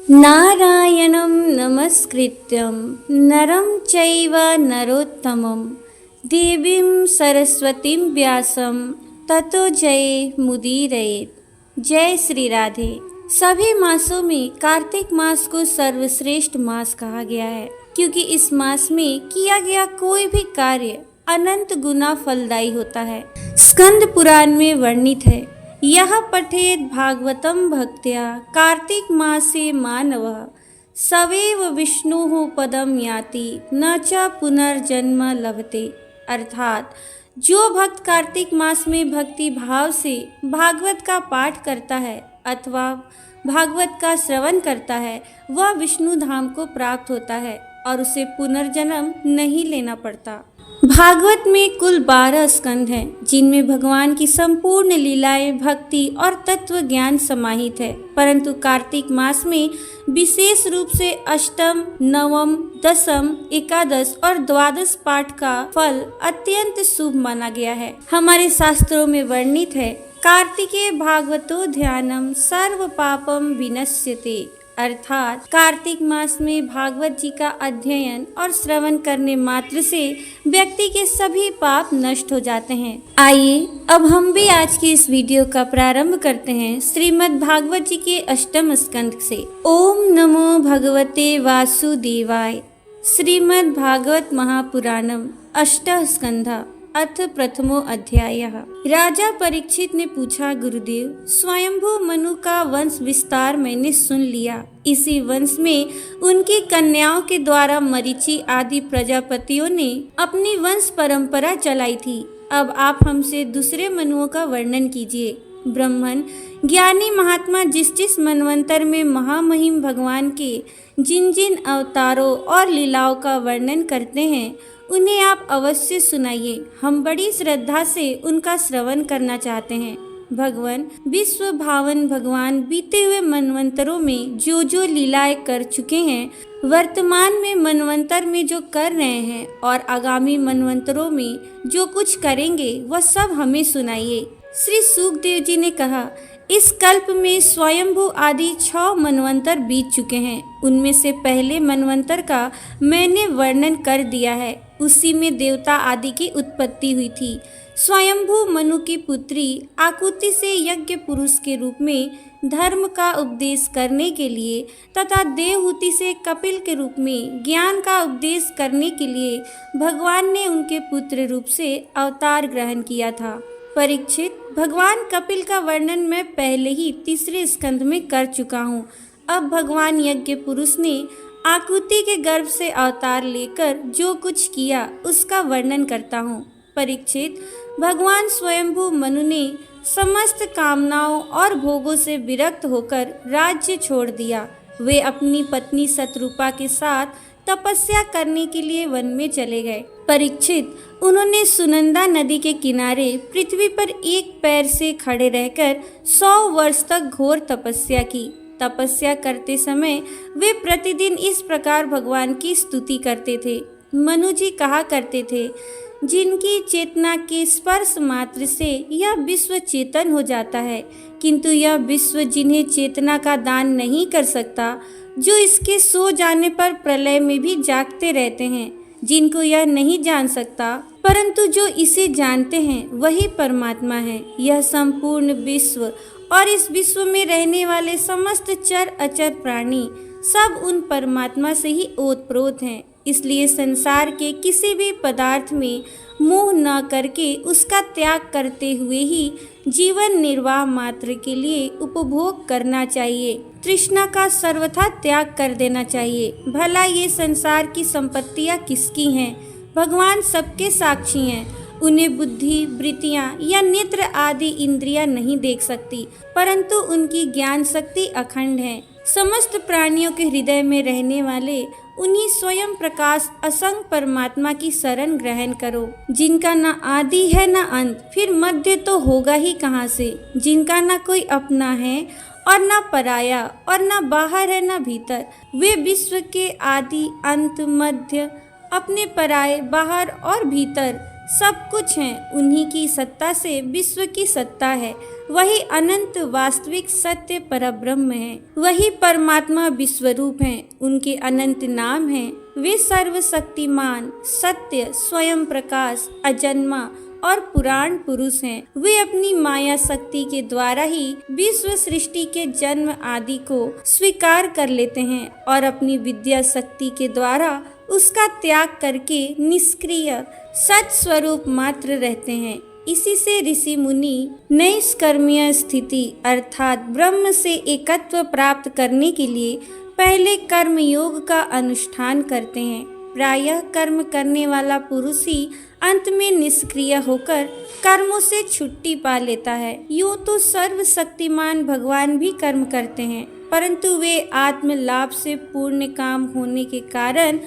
नारायणं नमस्कृत्यं नरं चैव नरोत्तमं देवीं सरस्वतीं व्यासं ततो जय मुदीरयेत्। जय श्री राधे। सभी मासों में कार्तिक मास को सर्वश्रेष्ठ मास कहा गया है, क्योंकि इस मास में किया गया कोई भी कार्य अनंत गुना फलदायी होता है। स्कंद पुराण में वर्णित है, यह पठेत भागवतं भक्त्या कार्तिक मासे मानवः सवैव विष्णुः पदम याति न च पुनर्जन्म लभते। अर्थात जो भक्त कार्तिक मास में भक्ति भाव से भागवत का पाठ करता है अथवा भागवत का श्रवण करता है, वह विष्णु धाम को प्राप्त होता है और उसे पुनर्जन्म नहीं लेना पड़ता। भागवत में कुल 12 स्कंध हैं, जिनमें भगवान की संपूर्ण लीलाएं, भक्ति और तत्व ज्ञान समाहित है। परंतु कार्तिक मास में विशेष रूप से अष्टम, नवम, दसम, एकादश और द्वादश पाठ का फल अत्यंत शुभ माना गया है। हमारे शास्त्रों में वर्णित है, कार्तिके भागवतो ध्यानम सर्व पापम विनश्यते। अर्थात कार्तिक मास में भागवत जी का अध्ययन और श्रवण करने मात्र से व्यक्ति के सभी पाप नष्ट हो जाते हैं। आइए अब हम भी आज की इस वीडियो का प्रारंभ करते हैं श्रीमद् भागवत जी के अष्टम स्कंद से। ओम नमो भगवते वासुदेवाय। श्रीमद् भागवत महापुराणम अष्टम स्कंध अथ प्रथमो अध्यायः। राजा परीक्षित ने पूछा, गुरुदेव, स्वयंभू मनु का वंश विस्तार मैंने सुन लिया। इसी वंश में उनकी कन्याओं के द्वारा मरीचि आदि प्रजापतियों ने अपनी वंश परंपरा चलाई थी। अब आप हमसे दूसरे मनुओं का वर्णन कीजिए। ब्राह्मण ज्ञानी महात्मा जिस जिस मनवंतर में महामहिम भगवान के जिन जिन अवतारों और लीलाओं का वर्णन करते हैं, उन्हें आप अवश्य सुनाइए। हम बड़ी श्रद्धा से उनका श्रवण करना चाहते हैं। भगवान विश्व भावन भगवान बीते हुए मनवंतरों में जो जो लीलाएं कर चुके हैं, वर्तमान में मनवंतर में जो कर रहे हैं और आगामी मनवंतरों में जो कुछ करेंगे, वह सब हमें सुनाइए। श्री सुखदेव जी ने कहा, इस कल्प में स्वयंभू आदि 6 मनवंतर बीत चुके हैं। उनमें से पहले मनवंतर का मैंने वर्णन कर दिया है। उसी में देवता आदि की उत्पत्ति हुई थी। स्वयंभू मनु की पुत्री आकुति से यज्ञ पुरुष के रूप में धर्म का उपदेश करने के लिए तथा देवहूति से कपिल के रूप में ज्ञान का उपदेश करने के लिए भगवान ने उनके पुत्र रूप से अवतार ग्रहण किया था। परीक्षित, भगवान कपिल का वर्णन मैं पहले ही तीसरे स्कंध में कर चुका हूँ। अब भगवान यज्ञ पुरुष ने आकुति के गर्भ से अवतार लेकर जो कुछ किया उसका वर्णन करता हूँ। परीक्षित, भगवान स्वयंभू मनु ने समस्त कामनाओं और भोगों से विरक्त होकर राज्य छोड़ दिया। वे अपनी पत्नी शतरूपा के साथ तपस्या करने के लिए वन में चले गए। परीक्षित, उन्होंने सुनंदा नदी के किनारे पृथ्वी पर एक पैर से खड़े रहकर 100 वर्ष तक घोर तपस्या की। तपस्या करते समय वे प्रतिदिन इस प्रकार भगवान की स्तुति करते थे। मनु जी कहा करते थे, जिनकी चेतना के स्पर्श मात्र से यह विश्व चेतन हो जाता है, किंतु यह विश्व जिन्हें चेतना का दान नहीं कर सकता, जो इसके सो जाने पर प्रलय में भी जागते रहते हैं, जिनको यह नहीं जान सकता, परंतु जो इसे जानते हैं वही परमात्मा है। यह संपूर्ण विश्व और इस विश्व में रहने वाले समस्त चर अचर प्राणी सब उन परमात्मा से ही ओतप्रोत हैं। इसलिए संसार के किसी भी पदार्थ में मोह न करके उसका त्याग करते हुए ही जीवन निर्वाह मात्र के लिए उपभोग करना चाहिए। तृष्णा का सर्वथा त्याग कर देना चाहिए। भला ये संसार की संपत्तियां किसकी हैं? भगवान सबके साक्षी हैं। उन्हें बुद्धि, वृत्तियां या नेत्र आदि इंद्रियां नहीं देख सकती, परंतु उनकी ज्ञान शक्ति अखंड है। समस्त प्राणियों के हृदय में रहने वाले उन्हीं स्वयं प्रकाश असंग परमात्मा की शरण ग्रहण करो, जिनका न आदि है न अंत, फिर मध्य तो होगा ही कहाँ से, जिनका न कोई अपना है और न पराया और न बाहर है न भीतर। वे विश्व के आदि, अंत, मध्य, अपने पराये, बाहर और भीतर सब कुछ है, उन्हीं की सत्ता से विश्व की सत्ता है। वही अनंत वास्तविक सत्य परब्रह्म है, वही परमात्मा विश्वरूप है। उनके अनंत नाम हैं। वे सर्वशक्तिमान, सत्य, स्वयं प्रकाश, अजन्मा और पुराण पुरुष हैं। वे अपनी माया शक्ति के द्वारा ही विश्व सृष्टि के जन्म आदि को स्वीकार कर लेते हैं और अपनी विद्या शक्ति के द्वारा उसका त्याग करके निष्क्रिय सत स्वरूप मात्र रहते हैं। इसी से ऋषि मुनि नैष्कर्म्य स्थिति अर्थात ब्रह्म से एकत्व प्राप्त करने के लिए पहले कर्म योग का अनुष्ठान करते हैं। प्रायः कर्म करने वाला पुरुष ही अंत में निष्क्रिय होकर कर्मों से छुट्टी पा लेता है। यूँ तो सर्वशक्तिमान भगवान भी कर्म करते हैं, परंतु वे आत्म लाभ से पूर्ण काम होने के कारण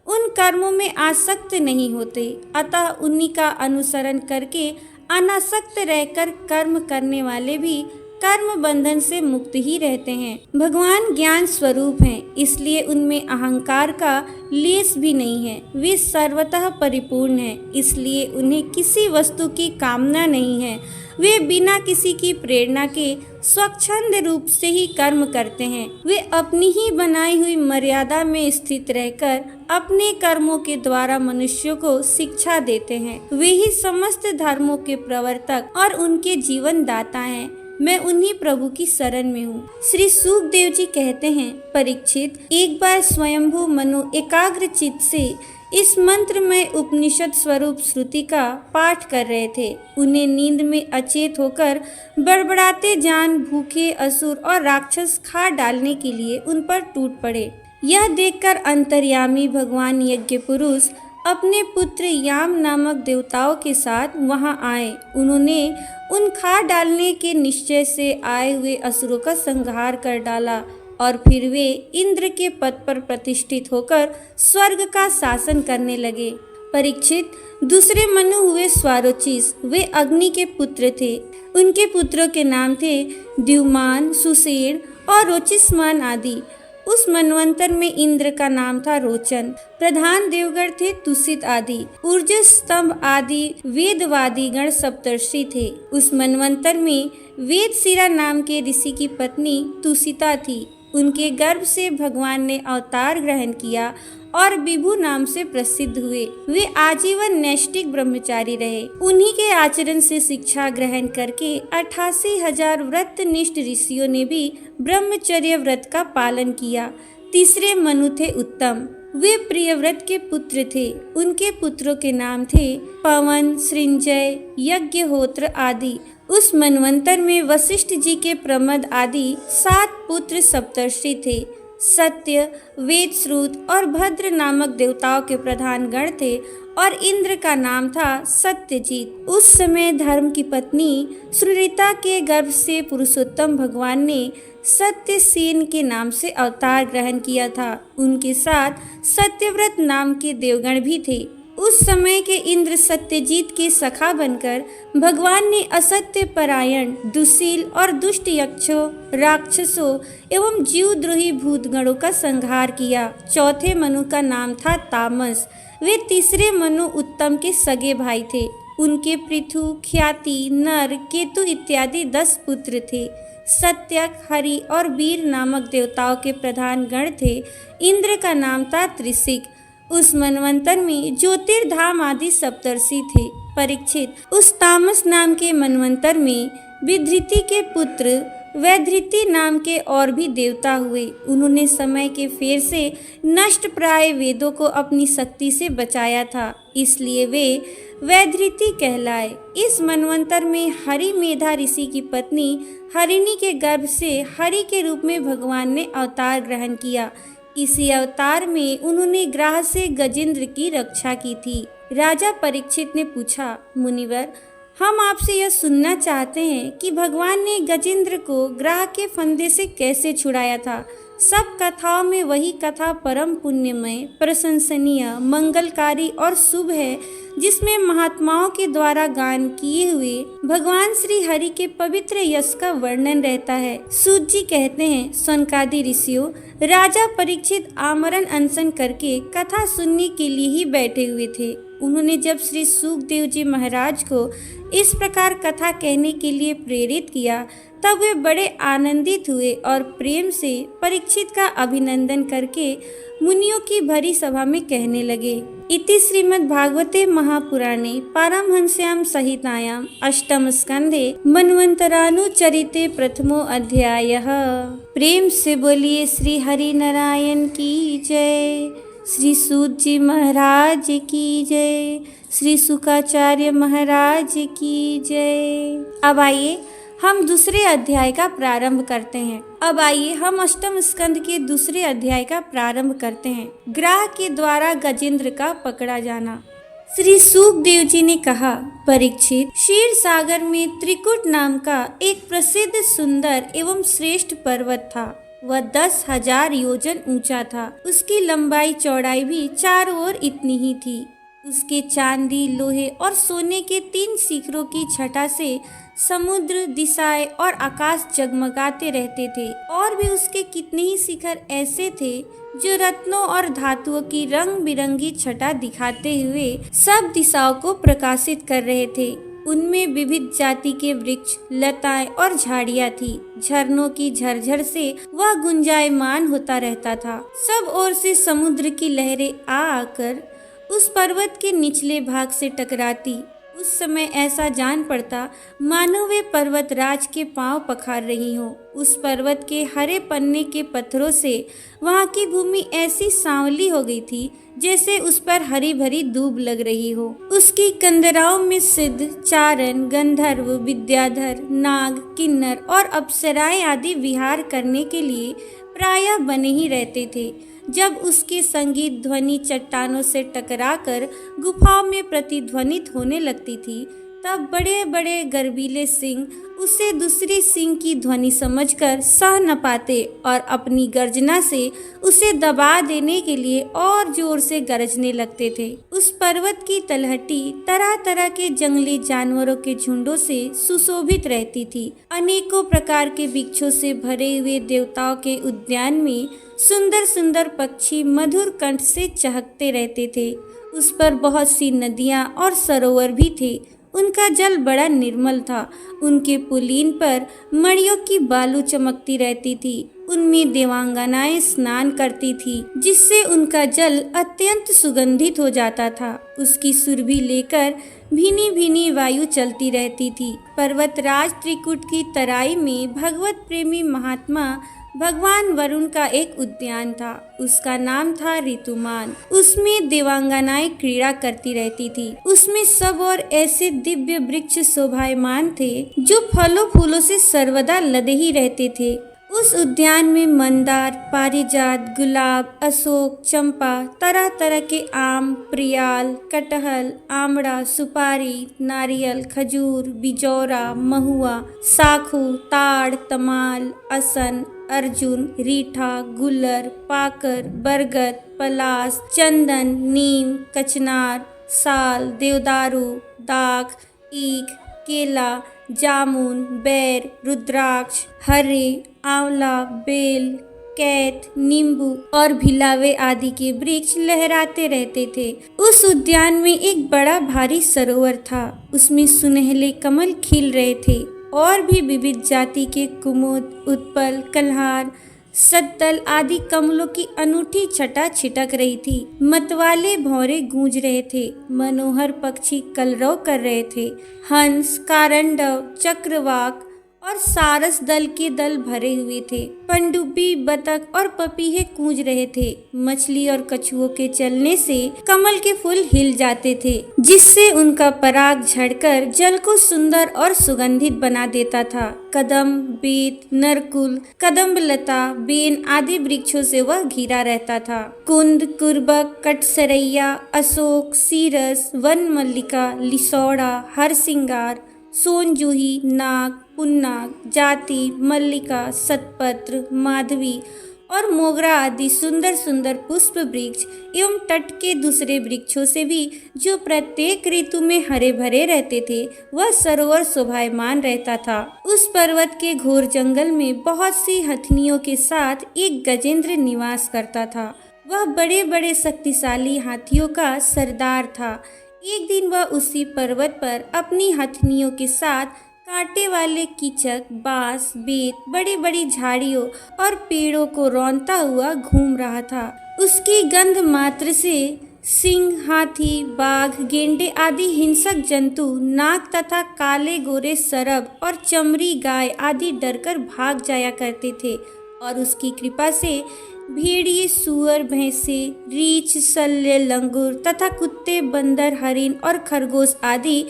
उन कर्मों में आसक्त नहीं होते। अतः उन्हीं का अनुसरण करके अनासक्त रहकर कर्म करने वाले भी कर्म बंधन से मुक्त ही रहते हैं। भगवान ज्ञान स्वरूप हैं, इसलिए उनमें अहंकार का लेश भी नहीं है। वे सर्वतः परिपूर्ण हैं, इसलिए उन्हें किसी वस्तु की कामना नहीं है। वे बिना किसी की प्रेरणा के स्वच्छंद रूप से ही कर्म करते हैं। वे अपनी ही बनाई हुई मर्यादा में स्थित रहकर अपने कर्मों के द्वारा मनुष्यों को शिक्षा देते हैं। वे ही समस्त धर्मों के प्रवर्तक और उनके जीवन दाता हैं। मैं उन्हीं प्रभु की शरण में हूँ। श्री सुखदेव जी कहते हैं, परीक्षित, एक बार स्वयंभू मनु एकाग्र चित्त से इस मंत्र में उपनिषद स्वरूप श्रुति का पाठ कर रहे थे। उन्हें नींद में अचेत होकर बड़बड़ाते जान भूखे असुर और राक्षस खा डालने के लिए उन पर टूट पड़े। यह देखकर अंतर्यामी भगवान यज्ञ पुरुष अपने पुत्र याम नामक देवताओं के साथ वहां आए। उन्होंने उन खा डालने के निश्चय से आए हुए असुरों का संहार कर डाला और फिर वे इंद्र के पद पर प्रतिष्ठित होकर स्वर्ग का शासन करने लगे। परीक्षित, दूसरे मनु हुए स्वारोचिस। वे अग्नि के पुत्र थे। उनके पुत्रों के नाम थे द्युमान, सुषेण और रोचिस्मान आदि। उस मनवंतर में इंद्र का नाम था रोचन। प्रधान देवगण थे तुषित आदि। ऊर्जस स्तंभ आदि वेदवादी गण सप्तर्षि थे। उस मनवंतर में वेदशिरा नाम के ऋषि की पत्नी तुषिता थी। उनके गर्भ से भगवान ने अवतार ग्रहण किया और विभु नाम से प्रसिद्ध हुए। वे आजीवन नैष्टिक ब्रह्मचारी रहे। उन्हीं के आचरण से शिक्षा ग्रहण करके 88,000 व्रतनिष्ठ ऋषियों ने भी ब्रह्मचर्य व्रत का पालन किया। तीसरे मनु थे उत्तम। वे प्रियव्रत के पुत्र थे। उनके पुत्रों के नाम थे पवन, सृंजय, यज्ञहोत्र आदि। उस मनवंतर में वशिष्ठ जी के प्रमद आदि 7 पुत्र सप्तर्षि थे। सत्य, वेदश्रुत और भद्र नामक देवताओं के प्रधान गण थे और इंद्र का नाम था सत्यजीत। उस समय धर्म की पत्नी सुनीता के गर्भ से पुरुषोत्तम भगवान ने सत्यसेन के नाम से अवतार ग्रहण किया था। उनके साथ सत्यव्रत नाम के देवगण भी थे। उस समय के इंद्र सत्यजीत के सखा बनकर भगवान ने असत्य परायण, दुशील और दुष्ट यक्षों, राक्षसों एवं जीवद्रोही भूतगणों का संहार किया। चौथे मनु का नाम था तामस। वे तीसरे मनु उत्तम के सगे भाई थे। उनके पृथु, ख्याति, नर, केतु इत्यादि 10 पुत्र थे। सत्यक, हरि और वीर नामक देवताओं के प्रधान गण थे। इंद्र का नाम था त्रिशिक। उस मनवंतर में ज्योतिर्धाम आदि सप्तर्षि थे। परीक्षित, उस तामस नाम के मनवंतर में विधृति के पुत्र वैधृति नाम के और भी देवता हुए। उन्होंने समय के फेर से नष्ट प्राय वेदों को अपनी शक्ति से बचाया था, इसलिए वे वैधृति कहलाए। इस मनवंतर में हरि मेधा ऋषि की पत्नी हरिणी के गर्भ से हरि के रूप में भगवान ने अवतार ग्रहण किया। इसी अवतार में उन्होंने ग्राह से गजेंद्र की रक्षा की थी। राजा परीक्षित ने पूछा, मुनिवर, हम आपसे यह सुनना चाहते हैं कि भगवान ने गजेंद्र को ग्राह के फंदे से कैसे छुड़ाया था। सब कथाओं में वही कथा परम पुण्यमय, प्रशंसनीय, मंगलकारी और शुभ है, जिसमें महात्माओं के द्वारा गान किए हुए भगवान श्री हरि के पवित्र यश का वर्णन रहता है। सूत जी कहते हैं, सनकादि ऋषियों, राजा परीक्षित आमरण अनशन करके कथा सुनने के लिए ही बैठे हुए थे। उन्होंने जब श्री सुखदेव जी महाराज को इस प्रकार कथा कहने के लिए प्रेरित किया तब वे बड़े आनंदित हुए और प्रेम से परीक्षित का अभिनंदन करके मुनियों की भरी सभा में कहने लगे। इति श्रीमद् भागवते महापुराणे पारमहंस्यां संहितायां अष्टम स्कंधे मन्वन्तरानुचरिते प्रथमो अध्यायः। प्रेम से बोलिए श्री हरि नारायण की जय, श्री सूत जी महाराज की जय, श्री सुकाचार्य महाराज की जय। अब आइए हम दूसरे अध्याय का प्रारंभ करते हैं। हम अष्टम स्कंद के दूसरे अध्याय का प्रारंभ करते हैं। ग्राह के द्वारा गजेंद्र का पकड़ा जाना। श्री सुखदेव जी ने कहा, परीक्षित, क्षीर सागर में त्रिकुट नाम का एक प्रसिद्ध सुंदर एवं श्रेष्ठ पर्वत था। वह 10,000 योजन ऊंचा था। उसकी लंबाई चौड़ाई भी चारों ओर इतनी ही थी। उसके चांदी, लोहे और सोने के 3 शिखरों की छटा से समुद्र, दिशाएं और आकाश जगमगाते रहते थे। और भी उसके कितने ही शिखर ऐसे थे जो रत्नों और धातुओं की रंग बिरंगी छटा दिखाते हुए सब दिशाओं को प्रकाशित कर रहे थे। उनमें विविध जाति के वृक्ष, लताएं और झाड़ियां थी। झरनों की झरझर से वह गुंजायमान होता रहता था। सब ओर से समुद्र की लहरें आकर उस पर्वत के निचले भाग से टकराती। उस समय ऐसा जान पड़ता मानो वे पर्वत राज के पांव पखार रही हो। उस पर्वत के हरे पन्ने के पत्थरों से वहां की भूमि ऐसी सांवली हो गई थी जैसे उस पर हरी भरी दूब लग रही हो। उसकी कंदराओं में सिद्ध, चारण, गंधर्व, विद्याधर, नाग, किन्नर और अप्सराएं आदि विहार करने के लिए प्रायः बने ही रहते थे। जब उसके संगीत ध्वनि चट्टानों से टकराकर गुफाओं में प्रतिध्वनित होने लगती थी, तब बड़े बड़े गर्वीले सिंह उसे दूसरी सिंह की ध्वनि समझकर सह न पाते और अपनी गर्जना से उसे दबा देने के लिए और जोर से गरजने लगते थे। उस पर्वत की तलहटी तरह तरह के जंगली जानवरों के झुंडों से सुशोभित रहती थी। अनेकों प्रकार के वृक्षों से भरे हुए देवताओं के उद्यान में सुंदर सुंदर पक्षी मधुर कंठ से चहकते रहते थे। उस पर बहुत सी नदियां और सरोवर भी थे। उनका जल बड़ा निर्मल था। उनके पुलीन पर मणियों की बालू चमकती रहती थी। उनमें देवांगनाएं स्नान करती थी, जिससे उनका जल अत्यंत सुगंधित हो जाता था। उसकी सुरभि लेकर भीनी भीनी वायु चलती रहती थी। पर्वतराज त्रिकुट की तराई में भगवत प्रेमी महात्मा भगवान वरुण का एक उद्यान था। उसका नाम था ऋतुमान। उसमें देवांगनाएं क्रीड़ा करती रहती थी। उसमें सब और ऐसे दिव्य वृक्ष शोभायमान थे जो फलों फूलों से सर्वदा लदे ही रहते थे। उस उद्यान में मंदार, पारिजात, गुलाब, अशोक, चंपा, तरह तरह के आम, प्रियाल, कटहल, आमड़ा, सुपारी, नारियल, खजूर, बिजौरा, महुआ, साखू, ताड़, तमाल, असन, अर्जुन, रीठा, गुल्लर, पाकर, बरगद, पलास, चंदन, नीम, कचनार, साल, देवदारू, दाख, ईख, केला, जामुन, बेर, रुद्राक्ष, हरे, आंवला, बेल, कैथ, नींबू और भिलावे आदि के वृक्ष लहराते रहते थे। उस उद्यान में एक बड़ा भारी सरोवर था। उसमें सुनहले कमल खिल रहे थे और भी विविध जाति के कुमुद, उत्पल, कल्हार, सत्तल आदि कमलों की अनूठी छटा छिटक रही थी। मतवाले भौरे गूंज रहे थे। मनोहर पक्षी कलरव कर रहे थे। हंस, कारंडव, चक्रवाक और सारस दल के दल भरे हुए थे। पनडुब्बी, बतख और पपीहे कूंज रहे थे। मछली और कछुओं के चलने से कमल के फूल हिल जाते थे, जिससे उनका पराग झड़कर जल को सुंदर और सुगंधित बना देता था। कदम, बेत, नरकुल, कदम्बलता, बेन आदि वृक्षों से वह घिरा रहता था। कुंद, कुर्बक, कटसरैया, अशोक, सीरस, वन मल्लिका, लिसौड़ा, हरसिंगार, सोनजूही, नाग, पुन्नाग, जाति, मल्लिका, सतपत्र, माधवी और मोगरा आदि सुंदर सुंदर पुष्प वृक्ष एवं तट के दूसरे वृक्षों से भी जो प्रत्येक ऋतु में हरे भरे रहते थे, वह सरोवर शोभायमान रहता था। उस पर्वत के घोर जंगल में बहुत सी हथनियों के साथ एक गजेंद्र निवास करता था। वह बड़े बड़े शक्तिशाली हाथियों का सरदार था। एक दिन वह उसी पर्वत पर अपनी हथनियों के साथ कांटे वाले कीचक, बांस, बेत, बड़ी बड़ी झाड़ियों और पेड़ों को रौंदता हुआ घूम रहा था। उसकी गंध मात्र से सिंह, हाथी, बाघ, गेंडे आदि हिंसक जंतु, नाग तथा काले गोरे सरब और चमड़ी गाय आदि डरकर भाग जाया करते थे और उसकी कृपा से भेड़िए, सुअर, भैंसे, रीछ, शल्य, लंगूर तथा कुत्ते, बंदर, हरिन और खरगोश आदि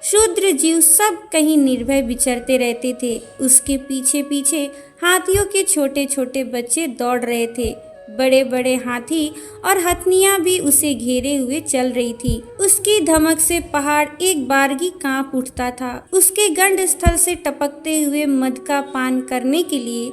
क्षुद्र जीव सब कहीं निर्भय विचरते रहते थे। उसके पीछे पीछे हाथियों के छोटे छोटे बच्चे दौड़ रहे थे। बड़े बड़े हाथी और हथनियां भी उसे घेरे हुए चल रही थी। उसकी धमक से पहाड़ एक बारगी कांप उठता था। उसके गंड स्थल से टपकते हुए मद का पान करने के लिए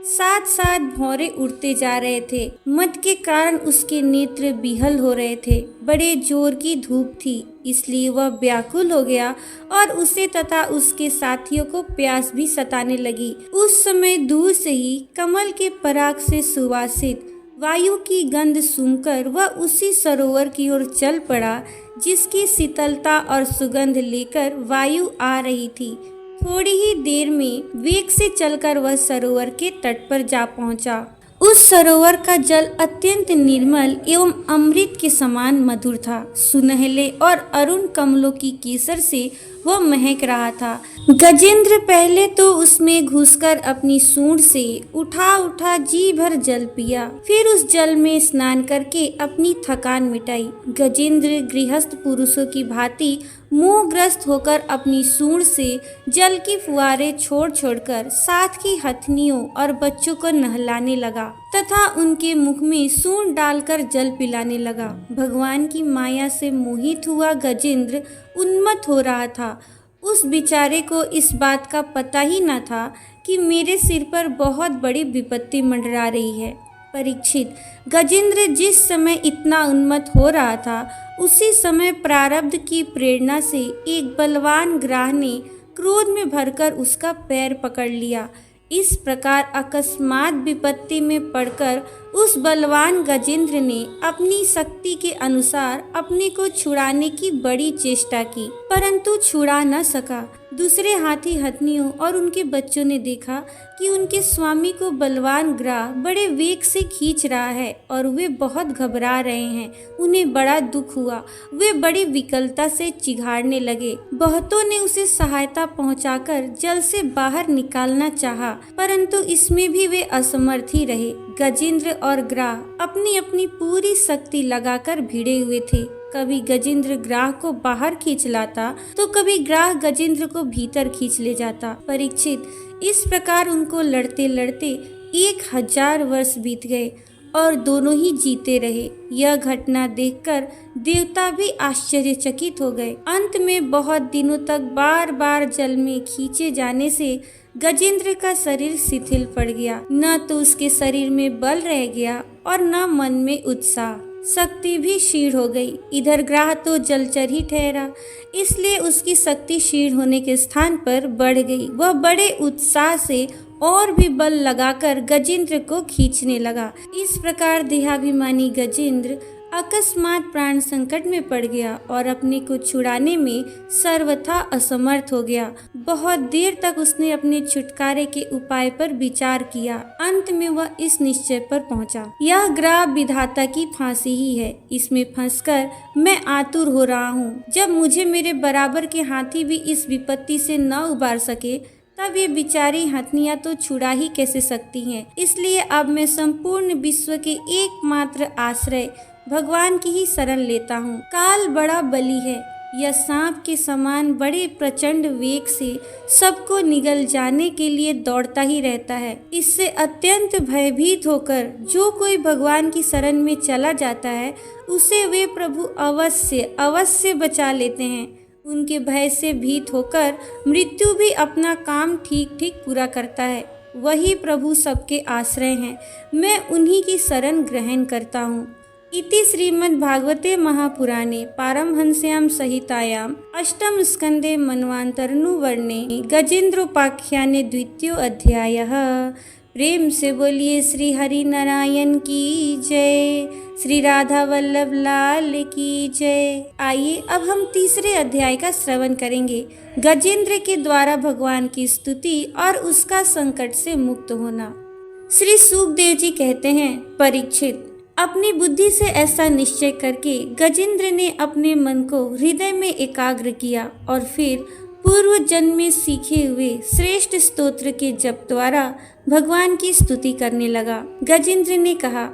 साथ साथ भौरे उड़ते जा रहे थे। मद के कारण उसके नेत्र बिहल हो रहे थे। बड़े जोर की धूप थी, इसलिए वह व्याकुल हो गया और उसे तथा उसके साथियों को प्यास भी सताने लगी। उस समय दूर से ही कमल के पराग से सुवासित वायु की गंध सूंघकर वह उसी सरोवर की ओर चल पड़ा जिसकी शीतलता और सुगंध लेकर वायु आ रही थी। थोड़ी ही देर में वेग से चलकर वह सरोवर के तट पर जा पहुंचा। उस सरोवर का जल अत्यंत निर्मल एवं अमृत के समान मधुर था। सुनहले और अरुण कमलों की केसर से वह महक रहा था। गजेंद्र पहले तो उसमें घुसकर अपनी सूंड से उठा उठा जी भर जल पिया, फिर उस जल में स्नान करके अपनी थकान मिटाई। गजेंद्र गृहस्थ पुरुषों की भांति मोहग्रस्त होकर अपनी सूंड से जल की फुहारे छोड़ छोड़कर साथ की हथनियों और बच्चों को नहलाने लगा तथा उनके मुख में सूंड डालकर जल पिलाने लगा। भगवान की माया से मोहित हुआ गजेंद्र उन्मत्त हो रहा था। उस बेचारे को इस बात का पता ही न था कि मेरे सिर पर बहुत बड़ी विपत्ति मंडरा रही है। परीक्षित, गजेंद्र जिस समय इतना उन्मत्त हो रहा था, उसी समय प्रारब्ध की प्रेरणा से एक बलवान ग्राह ने क्रोध में भरकर उसका पैर पकड़ लिया। इस प्रकार अकस्मात विपत्ति में पड़कर उस बलवान गजेंद्र ने अपनी शक्ति के अनुसार अपने को छुड़ाने की बड़ी चेष्टा की, परंतु छुड़ा न सका। दूसरे हाथी हथनियों और उनके बच्चों ने देखा कि उनके स्वामी को बलवान ग्राह बड़े वेग से खींच रहा है और वे बहुत घबरा रहे हैं। उन्हें बड़ा दुख हुआ। वे बड़ी विकलता से चिघाड़ने लगे। बहुतों ने उसे सहायता पहुंचाकर जल से बाहर निकालना चाहा, परंतु इसमें भी वे असमर्थ ही रहे। गजेंद्र और ग्राह अपनी अपनी पूरी शक्ति लगाकर भिड़े हुए थे। कभी गजेंद्र ग्राह को बाहर खींच लाता तो कभी ग्राह गजेंद्र को भीतर खींच ले जाता। परीक्षित, इस प्रकार उनको लड़ते लड़ते 1000 वर्ष बीत गए और दोनों ही जीते रहे। यह घटना देखकर देवता भी आश्चर्यचकित हो गए। अंत में बहुत दिनों तक बार बार जल में खींचे जाने से गजेंद्र का शरीर शिथिल पड़ गया। न तो उसके शरीर में बल रह गया और न मन में उत्साह। शक्ति भी क्षीण हो गई। इधर ग्राह तो जलचर ही ठहरा, इसलिए उसकी शक्ति क्षीण होने के स्थान पर बढ़ गई। वह बड़े उत्साह से और भी बल लगाकर गजेंद्र को खींचने लगा। इस प्रकार देहाभिमानी गजेंद्र अकस्मात प्राण संकट में पड़ गया और अपने को छुड़ाने में सर्वथा असमर्थ हो गया। बहुत देर तक उसने अपने छुटकारे के उपाय पर विचार किया। अंत में वह इस निश्चय पर पहुंचा, यह ग्राह विधाता की फांसी ही है। इसमें फंसकर मैं आतुर हो रहा हूँ। जब मुझे मेरे बराबर के हाथी भी इस विपत्ति से न उबार सके, तब ये बिचारी हथनियां तो छुड़ा ही कैसे सकती हैं। इसलिए अब मैं संपूर्ण विश्व के एकमात्र आश्रय भगवान की ही शरण लेता हूँ। काल बड़ा बली है। यह सांप के समान बड़े प्रचंड वेग से सबको निगल जाने के लिए दौड़ता ही रहता है। इससे अत्यंत भयभीत होकर जो कोई भगवान की शरण में चला जाता है, उसे वे प्रभु अवश्य अवश्य बचा लेते हैं। उनके भय से भीत होकर मृत्यु भी अपना काम ठीक ठीक पूरा करता है। वही प्रभु सबके आश्रय हैं। मैं उन्हीं की शरण ग्रहण करता हूँ। इति श्रीमद्भागवते महापुराणे पारमहंस्यां संहितायां अष्टम स्कंदे मन्वन्तरनुवर्णे गजेंद्रोपाख्याने 2य अध्यायः। प्रेम से बोलिए श्री हरि नारायण की जय। श्री राधा वल्लभ लाल की जय। आइए अब हम तीसरे अध्याय का श्रवण करेंगे, गजेंद्र के द्वारा भगवान की स्तुति और उसका संकट से मुक्त होना। श्री सुखदेव जी कहते हैं, परीक्षित, अपनी बुद्धि से ऐसा निश्चय करके गजेंद्र ने अपने मन को हृदय में एकाग्र किया और फिर पूर्व जन्म में सीखे हुए श्रेष्ठ स्तोत्र के जप द्वारा भगवान की स्तुति करने लगा। गजेंद्र ने कहा,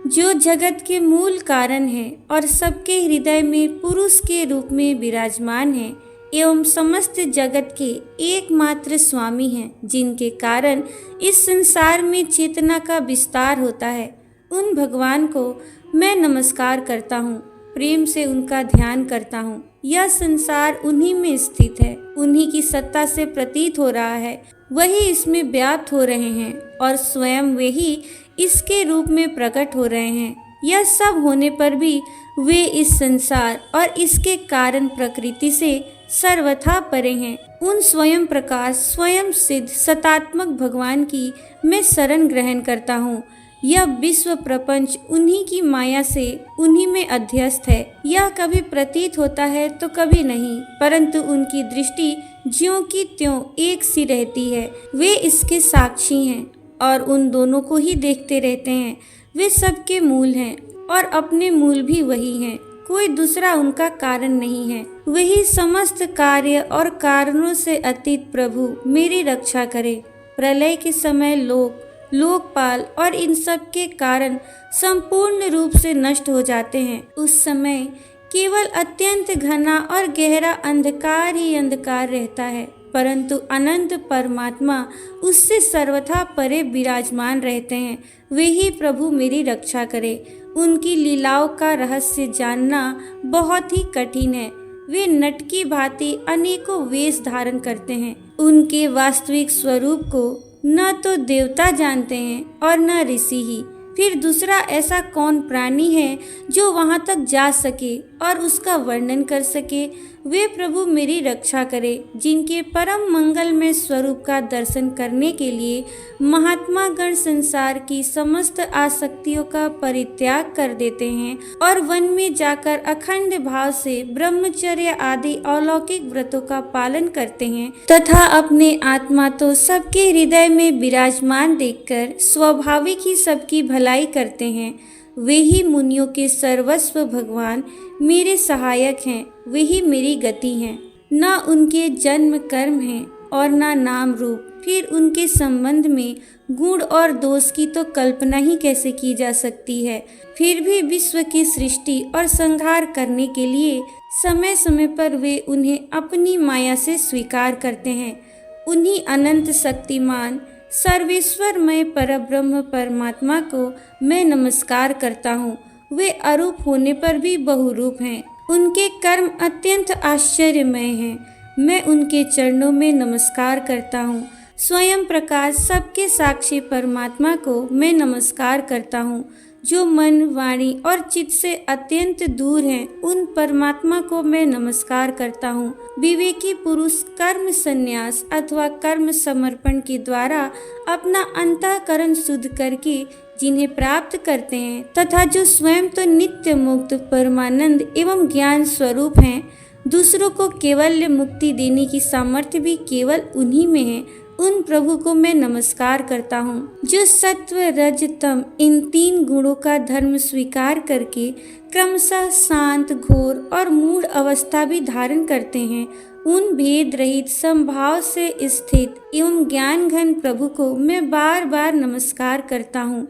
जो जगत के मूल कारण है और सबके हृदय में पुरुष के रूप में विराजमान है एवं समस्त जगत के एकमात्र स्वामी हैं, जिनके कारण इस संसार में चेतना का विस्तार होता है, उन भगवान को मैं नमस्कार करता हूँ, प्रेम से उनका ध्यान करता हूँ। यह संसार उन्हीं में स्थित है, उन्हीं की सत्ता से प्रतीत हो रहा है, वही इसमें व्याप्त हो रहे हैं और स्वयं वे ही इसके रूप में प्रकट हो रहे हैं। यह सब होने पर भी वे इस संसार और इसके कारण प्रकृति से सर्वथा परे हैं। उन स्वयं प्रकाश, स्वयं सिद्ध सतात्मक भगवान की मैं शरण ग्रहण करता हूँ। यह विश्व प्रपंच उन्हीं की माया से उन्हीं में अध्यस्त है। यह कभी प्रतीत होता है तो कभी नहीं, परंतु उनकी दृष्टि ज्यों की त्यों एक सी रहती है। वे इसके साक्षी हैं और उन दोनों को ही देखते रहते हैं। वे सबके मूल हैं और अपने मूल भी वही हैं। कोई दूसरा उनका कारण नहीं है। वही समस्त कार्य और कारणों से अतीत प्रभु मेरी रक्षा करे। प्रलय के समय लोकपाल और इन सब के कारण संपूर्ण रूप से नष्ट हो जाते हैं। उस समय केवल अत्यंत घना और गहरा अंधकार ही अंधकार रहता है, परंतु अनंत परमात्मा उससे सर्वथा परे विराजमान रहते हैं। वे ही प्रभु मेरी रक्षा करे। उनकी लीलाओं का रहस्य जानना बहुत ही कठिन है। वे नट की भांति अनेकों वेश धारण करते हैं। उनके वास्तविक स्वरूप को न तो देवता जानते हैं और न ऋषि ही। फिर दूसरा ऐसा कौन प्राणी है जो वहां तक जा सके और उसका वर्णन कर सके। वे प्रभु मेरी रक्षा करे, जिनके परम मंगलमय स्वरूप का दर्शन करने के लिए महात्मा गण संसार की समस्त आसक्तियों का परित्याग कर देते हैं और वन में जाकर अखंड भाव से ब्रह्मचर्य आदि अलौकिक व्रतों का पालन करते हैं तथा अपने आत्मा तो सबके हृदय में विराजमान देखकर स्वाभाविक ही सबकी भलाई करते हैं। वे ही मुनियों के सर्वस्व भगवान मेरे सहायक हैं। वे ही मेरी गति हैं। न उनके जन्म कर्म हैं और न नाम रूप। फिर उनके संबंध में गुण और दोष की तो कल्पना ही कैसे की जा सकती है। फिर भी विश्व की सृष्टि और संहार करने के लिए समय समय पर वे उन्हें अपनी माया से स्वीकार करते हैं। उन्हीं अनंत शक्तिमान सर्वेश्वरमय परब्रह्म परमात्मा को मैं नमस्कार करता हूँ। वे अरूप होने पर भी बहुरूप हैं। उनके कर्म अत्यंत आश्चर्यमय हैं। मैं उनके चरणों में नमस्कार करता हूँ। स्वयं प्रकाश सबके साक्षी परमात्मा को मैं नमस्कार करता हूँ। जो मन, वाणी और चित्त से अत्यंत दूर हैं, उन परमात्मा को मैं नमस्कार करता हूँ। विवेकी पुरुष कर्म संन्यास अथवा कर्म समर्पण के द्वारा अपना अंतःकरण शुद्ध करके जिन्हें प्राप्त करते हैं तथा जो स्वयं तो नित्य मुक्त परमानंद एवं ज्ञान स्वरूप हैं, दूसरों को केवल मुक्ति देने की सामर्थ्य भी केवल उन्हीं में है, उन प्रभु को मैं नमस्कार करता हूँ। जो सत्व रज तम इन तीन गुणों का धर्म स्वीकार करके क्रमशः शांत, घोर और मूढ़ अवस्था भी धारण करते हैं, उन भेद रहित समभाव से स्थित एवं ज्ञान घन प्रभु को मैं बार बार नमस्कार करता हूँ।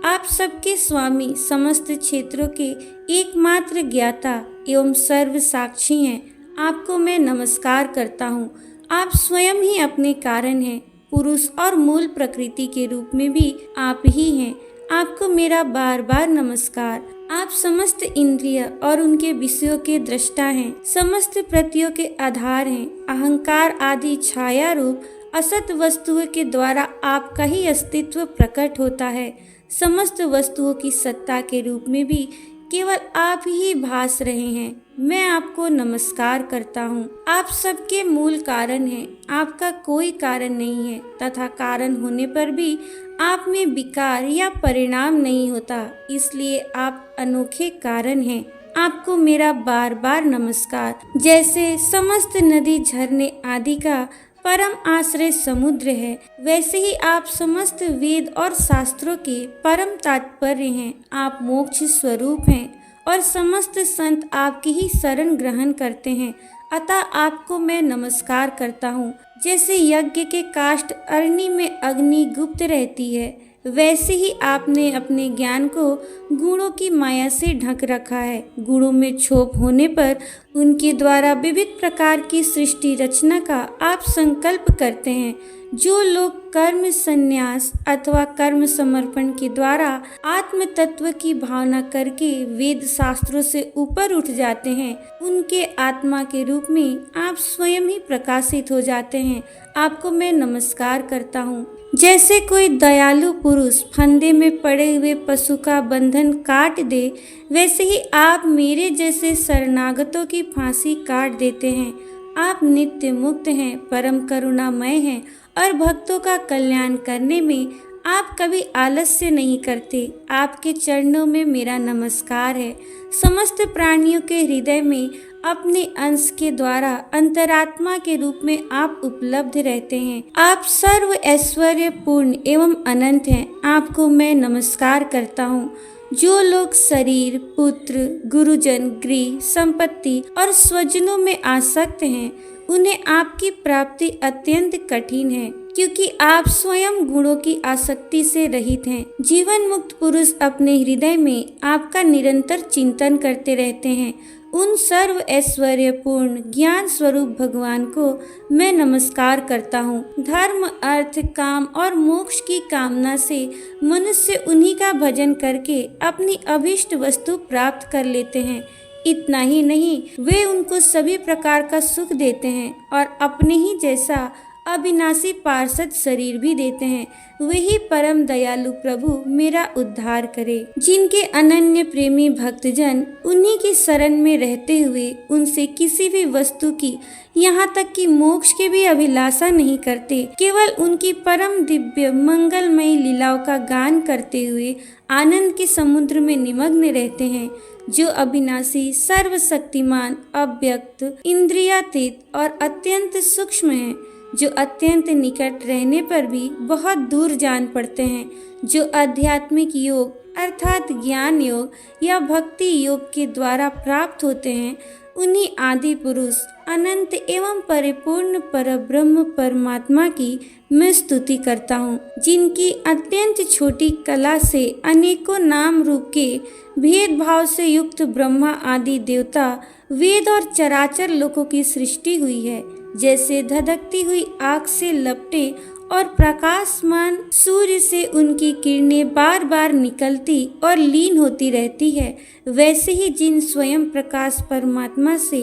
आप सबके स्वामी, समस्त क्षेत्रों के एकमात्र ज्ञाता एवं सर्व साक्षी हैं। आपको मैं नमस्कार करता हूँ। आप स्वयं ही अपने कारण हैं। पुरुष और मूल प्रकृति के रूप में भी आप ही हैं। आपको मेरा बार बार नमस्कार। आप समस्त इंद्रिय और उनके विषयों के दृष्टा हैं, समस्त प्रतियों के आधार हैं। अहंकार आदि छाया रूप असत वस्तुओं के द्वारा आपका ही अस्तित्व प्रकट होता है। समस्त वस्तुओं की सत्ता के रूप में भी केवल आप ही भास रहे हैं। मैं आपको नमस्कार करता हूँ। आप सबके मूल कारण हैं। आपका कोई कारण नहीं है तथा कारण होने पर भी आप में विकार या परिणाम नहीं होता, इसलिए आप अनोखे कारण हैं। आपको मेरा बार बार नमस्कार। जैसे समस्त नदी, झरने आदि का परम आश्रय समुद्र है, वैसे ही आप समस्त वेद और शास्त्रों के परम तात्पर्य हैं। आप मोक्ष स्वरूप हैं और समस्त संत आपकी ही शरण ग्रहण करते हैं, अतः आपको मैं नमस्कार करता हूँ। जैसे यज्ञ के काष्ठ अग्नि में अग्नि गुप्त रहती है, वैसे ही आपने अपने ज्ञान को गुणों की माया से ढक रखा है। गुणों में क्षोभ होने पर उनके द्वारा विविध प्रकार की सृष्टि रचना का आप संकल्प करते हैं। जो लोग कर्म संन्यास अथवा कर्म समर्पण के द्वारा आत्म तत्व की भावना करके वेद शास्त्रों से ऊपर उठ जाते हैं, उनके आत्मा के रूप में आप स्वयं ही प्रकाशित हो जाते हैं। आपको मैं नमस्कार करता हूँ। जैसे कोई दयालु पुरुष फंदे में पड़े हुए पशु का बंधन काट दे, वैसे ही आप मेरे जैसे शरणागतों की फांसी काट देते हैं। आप नित्य मुक्त हैं, परम करुणामय हैं और भक्तों का कल्याण करने में आप कभी आलस्य नहीं करते। आपके चरणों में मेरा नमस्कार है। समस्त प्राणियों के हृदय में अपने अंश के द्वारा अंतरात्मा के रूप में आप उपलब्ध रहते हैं। आप सर्व ऐश्वर्य पूर्ण एवं अनंत हैं। आपको मैं नमस्कार करता हूँ। जो लोग शरीर, पुत्र, गुरुजन, गृह, संपत्ति और स्वजनों में आसक्त हैं, उन्हें आपकी प्राप्ति अत्यंत कठिन है, क्योंकि आप स्वयं गुणों की आसक्ति से रहित हैं। जीवन मुक्त पुरुष अपने हृदय में आपका निरंतर चिंतन करते रहते हैं। उन सर्व ऐश्वर्य पूर्ण ज्ञान स्वरूप भगवान को मैं नमस्कार करता हूँ। धर्म, अर्थ, काम और मोक्ष की कामना से मनुष्य उन्हीं का भजन करके अपनी अभीष्ट वस्तु प्राप्त कर लेते हैं। इतना ही नहीं, वे उनको सभी प्रकार का सुख देते हैं और अपने ही जैसा अविनाशी पार्षद शरीर भी देते हैं। वही परम दयालु प्रभु मेरा उद्धार करे। जिनके अनन्य प्रेमी भक्तजन उन्हीं की शरण में रहते हुए उनसे किसी भी वस्तु की, यहाँ तक कि मोक्ष की भी अभिलाषा नहीं करते, केवल उनकी परम दिव्य मंगलमयी लीलाओं का गान करते हुए आनंद के समुद्र में निमग्न रहते हैं। जो अविनाशी, सर्वशक्तिमान, अव्यक्त, इंद्रियातीत और अत्यंत सूक्ष्म है, जो अत्यंत निकट रहने पर भी बहुत दूर जान पड़ते हैं, जो आध्यात्मिक योग अर्थात ज्ञान योग या भक्ति योग के द्वारा प्राप्त होते हैं, उन्हीं आदि पुरुष अनंत एवं परिपूर्ण परब्रह्म परमात्मा की मैं स्तुति करता हूँ। जिनकी अत्यंत छोटी कला से अनेकों नाम रूप के भेदभाव से युक्त ब्रह्मा आदि देवता, वेद और चराचर लोकों की सृष्टि हुई है। जैसे धधकती हुई आग से लपटे और प्रकाशमान सूर्य से उनकी किरणें बार बार निकलती और लीन होती रहती है, वैसे ही जिन स्वयं प्रकाश परमात्मा से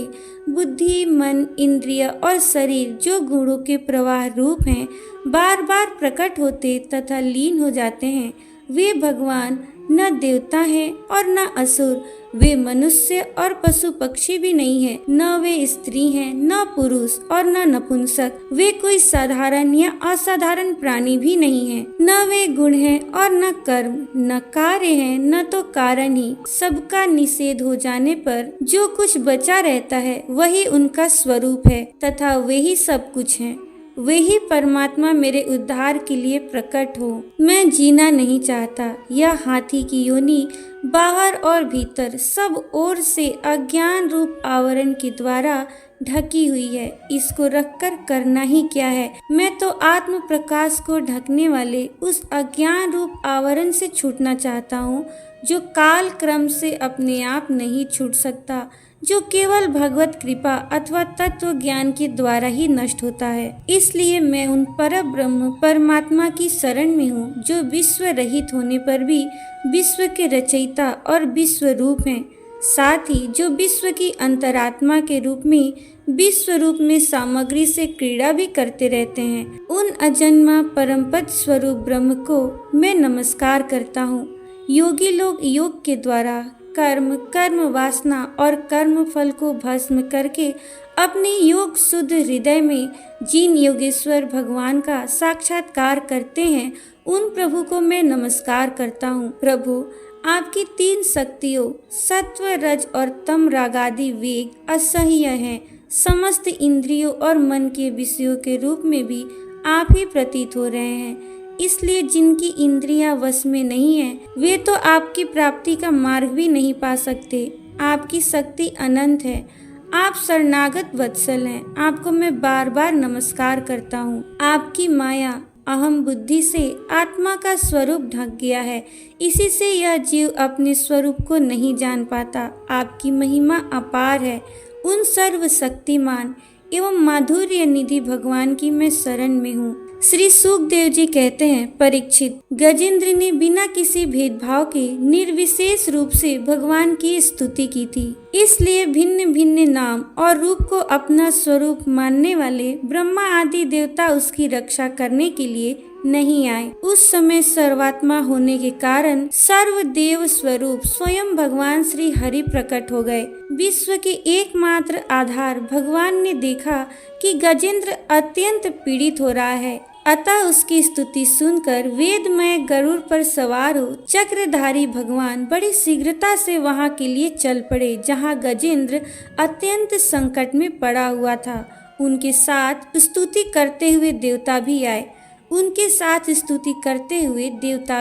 बुद्धि, मन, इंद्रिय और शरीर जो गुणों के प्रवाह रूप हैं, बार बार प्रकट होते तथा लीन हो जाते हैं, वे भगवान न देवता हैं और न असुर। वे मनुष्य और पशु पक्षी भी नहीं है, न वे स्त्री हैं, न पुरुष और न नपुंसक। वे कोई साधारण या असाधारण प्राणी भी नहीं है, न वे गुण हैं और न कर्म, न कार्य हैं, न तो कारण ही। सबका निषेध हो जाने पर जो कुछ बचा रहता है वही उनका स्वरूप है तथा वे ही सब कुछ है। वे ही परमात्मा मेरे उद्धार के लिए प्रकट हो। मैं जीना नहीं चाहता। यह हाथी की योनि बाहर और भीतर सब ओर से अज्ञान रूप आवरण के द्वारा ढकी हुई है। इसको रखकर करना ही क्या है। मैं तो आत्म प्रकाश को ढकने वाले उस अज्ञान रूप आवरण से छूटना चाहता हूँ, जो काल क्रम से अपने आप नहीं छूट सकता, जो केवल भगवत कृपा अथवा तत्व ज्ञान के द्वारा ही नष्ट होता है। इसलिए मैं उन परब्रह्म परमात्मा की शरण में हूँ, जो विश्व रहित होने पर भी विश्व के रचयिता और विश्व रूप हैं, साथ ही जो विश्व की अंतरात्मा के रूप में विश्व रूप में सामग्री से क्रीड़ा भी करते रहते हैं। उन अजन्मा परमपद स्वरूप ब्रह्म को मैं नमस्कार करता हूँ। योगी लोग योग के द्वारा कर्म, कर्म वासना और कर्म फल को भस्म करके अपने योग शुद्ध हृदय में जिन योगेश्वर भगवान का साक्षात्कार करते हैं, उन प्रभु को मैं नमस्कार करता हूँ। प्रभु, आपकी 3 शक्तियों सत्व, रज और तम रागादि वेग असह्य हैं। समस्त इंद्रियों और मन के विषयों के रूप में भी आप ही प्रतीत हो रहे हैं। इसलिए जिनकी इंद्रियां वश में नहीं है, वे तो आपकी प्राप्ति का मार्ग भी नहीं पा सकते। आपकी शक्ति अनंत है। आप शरणागत वत्सल हैं। आपको मैं बार बार नमस्कार करता हूँ। आपकी माया अहम बुद्धि से आत्मा का स्वरूप ढक गया है। इसी से यह जीव अपने स्वरूप को नहीं जान पाता। आपकी महिमा अपार है। उन सर्वशक्तिमान एवं माधुर्य निधि भगवान की मैं शरण में हूँ। श्री सुखदेव जी कहते हैं, परीक्षित, गजेंद्र ने बिना किसी भेदभाव के निर्विशेष रूप से भगवान की स्तुति की थी। इसलिए भिन्न भिन्न नाम और रूप को अपना स्वरूप मानने वाले ब्रह्मा आदि देवता उसकी रक्षा करने के लिए नहीं आए। उस समय सर्वात्मा होने के कारण सर्वदेव स्वरूप स्वयं भगवान श्री हरि प्रकट हो गए। विश्व के एकमात्र आधार भगवान ने देखा कि गजेंद्र अत्यंत पीड़ित हो रहा है, अतः उसकी स्तुति सुनकर वेदमय गरुड़ पर सवार हो चक्रधारी भगवान बड़ी शीघ्रता से वहां के लिए चल पड़े, जहां गजेंद्र अत्यंत संकट में पड़ा हुआ था। उनके साथ स्तुति करते हुए देवता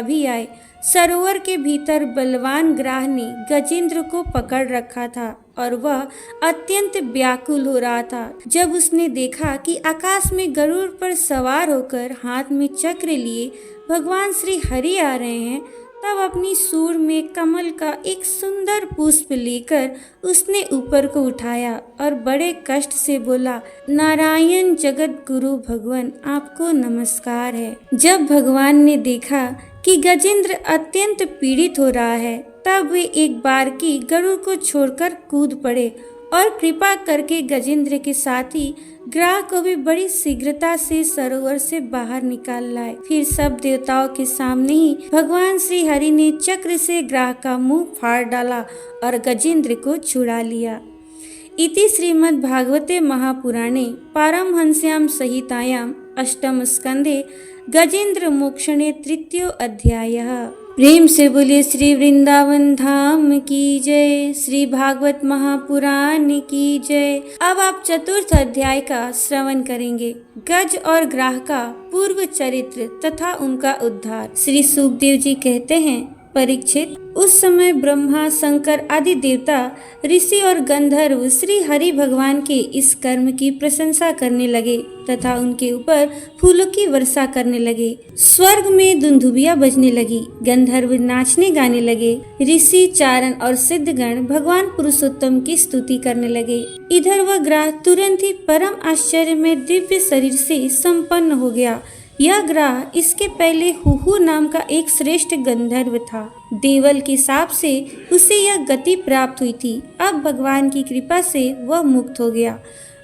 भी आए। सरोवर के भीतर बलवान ग्राह ने गजेंद्र को पकड़ रखा था और वह अत्यंत व्याकुल हो रहा था। जब उसने देखा कि आकाश में गरुड़ पर सवार होकर हाथ में चक्र लिए भगवान श्री हरि आ रहे हैं, तब अपनी सूंड में कमल का एक सुंदर पुष्प लेकर उसने ऊपर को उठाया और बड़े कष्ट से बोला, नारायण जगत गुरु भगवान, आपको नमस्कार है। जब भगवान ने देखा कि गजेंद्र अत्यंत पीड़ित हो रहा है, तब वे एक बार की गरुड़ को छोड़कर कूद पड़े और कृपा करके गजेंद्र के साथी ग्राह को भी बड़ी शीघ्रता से सरोवर से बाहर निकाल लाए। फिर सब देवताओं के सामने ही भगवान श्री हरि ने चक्र से ग्राह का मुंह फाड़ डाला और गजेंद्र को छुड़ा लिया। इति श्रीमद् भागवते महापुराणे पारमहंस्यां संहितायां अष्टम स्कंदे गजेंद्र मोक्षणे 3 अध्यायः। प्रेम से बोलिए श्री वृंदावन धाम की जय, श्री भागवत महापुराण की जय। अब आप 4th अध्याय का श्रवण करेंगे। गज और ग्राह का पूर्व चरित्र तथा उनका उद्धार। श्री सुखदेव जी कहते हैं, परीक्षित, उस समय ब्रह्मा, शंकर आदि देवता, ऋषि और गंधर्व श्री हरि भगवान के इस कर्म की प्रशंसा करने लगे तथा उनके ऊपर फूलों की वर्षा करने लगे। स्वर्ग में दुंदुभियां बजने लगी, गंधर्व नाचने गाने लगे, ऋषि, चारण और सिद्धगण भगवान पुरुषोत्तम की स्तुति करने लगे। इधर वह ग्राह तुरंत ही परम आश्चर्य में दिव्य शरीर से संपन्न हो गया। यह ग्राह इसके पहले हुहु नाम का एक श्रेष्ठ गंधर्व था। देवल के शाप से उसे यह गति प्राप्त हुई थी। अब भगवान की कृपा से वह मुक्त हो गया।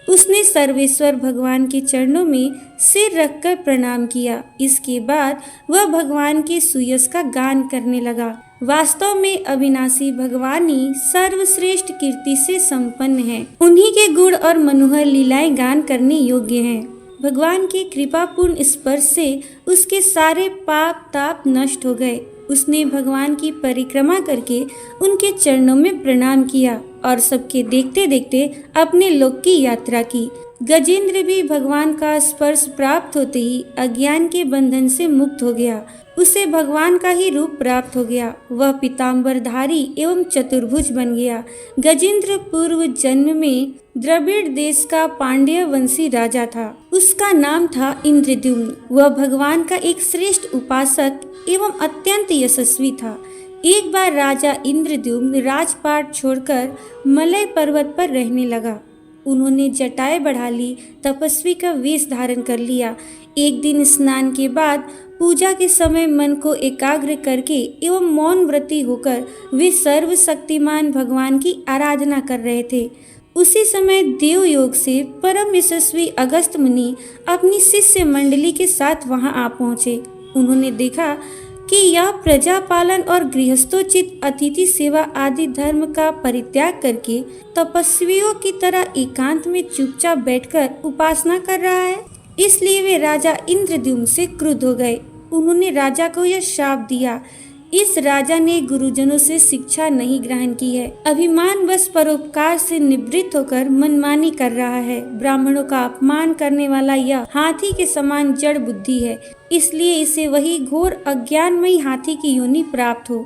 उसने सर्वेश्वर भगवान के चरणों में सिर रखकर प्रणाम किया। इसके बाद वह भगवान के सुयश का गान करने लगा। वास्तव में अविनाशी भगवान ही सर्वश्रेष्ठ कीर्ति से संपन्न है। उन्हीं के गुण और मनोहर लीलाएं गान करने योग्य हैं। भगवान के कृपापूर्ण स्पर्श से उसके सारे पाप ताप नष्ट हो गए। उसने भगवान की परिक्रमा करके उनके चरणों में प्रणाम किया और सबके देखते देखते अपने लोक की यात्रा की। गजेंद्र भी भगवान का स्पर्श प्राप्त होते ही अज्ञान के बंधन से मुक्त हो गया। उसे भगवान का ही रूप प्राप्त हो गया। वह पीताम्बरधारी एवं चतुर्भुज बन गया। गजेंद्र पूर्व जन्म में द्रविड़ देश का पांड्य वंशी राजा था। उसका नाम था इंद्रद्युम्न। वह भगवान का एक श्रेष्ठ उपासक एवं अत्यंत यशस्वी था। एक बार राजा इंद्रद्युम्न राजपाट छोड़कर मलय पर्वत पर रहने लगा। उन्होंने जटाएं बढ़ा ली, तपस्वी का वेश धारण कर लिया। एक दिन स्नान के बाद पूजा के समय मन को एकाग्र करके एवं मौन व्रती होकर वे सर्वशक्तिमान भगवान की आराधना कर रहे थे। उसी समय देव योग से परम यशस्वी अगस्त मुनि अपनी शिष्य मंडली के साथ वहां आ पहुंचे। उन्होंने देखा कि यह प्रजा पालन और गृहस्थोचित अतिथि सेवा आदि धर्म का परित्याग करके तपस्वियों की तरह एकांत में चुपचाप बैठकर उपासना कर रहा है। इसलिए वे राजा इंद्रद्युम्न से क्रुद्ध हो गए। उन्होंने राजा को यह शाप दिया। इस राजा ने गुरुजनों से शिक्षा नहीं ग्रहण की है, अभिमान बस परोपकार से निवृत्त होकर मनमानी कर रहा है। ब्राह्मणों का अपमान करने वाला यह हाथी के समान जड़ बुद्धि है, इसलिए इसे वही घोर अज्ञानमयी हाथी की योनि प्राप्त हो।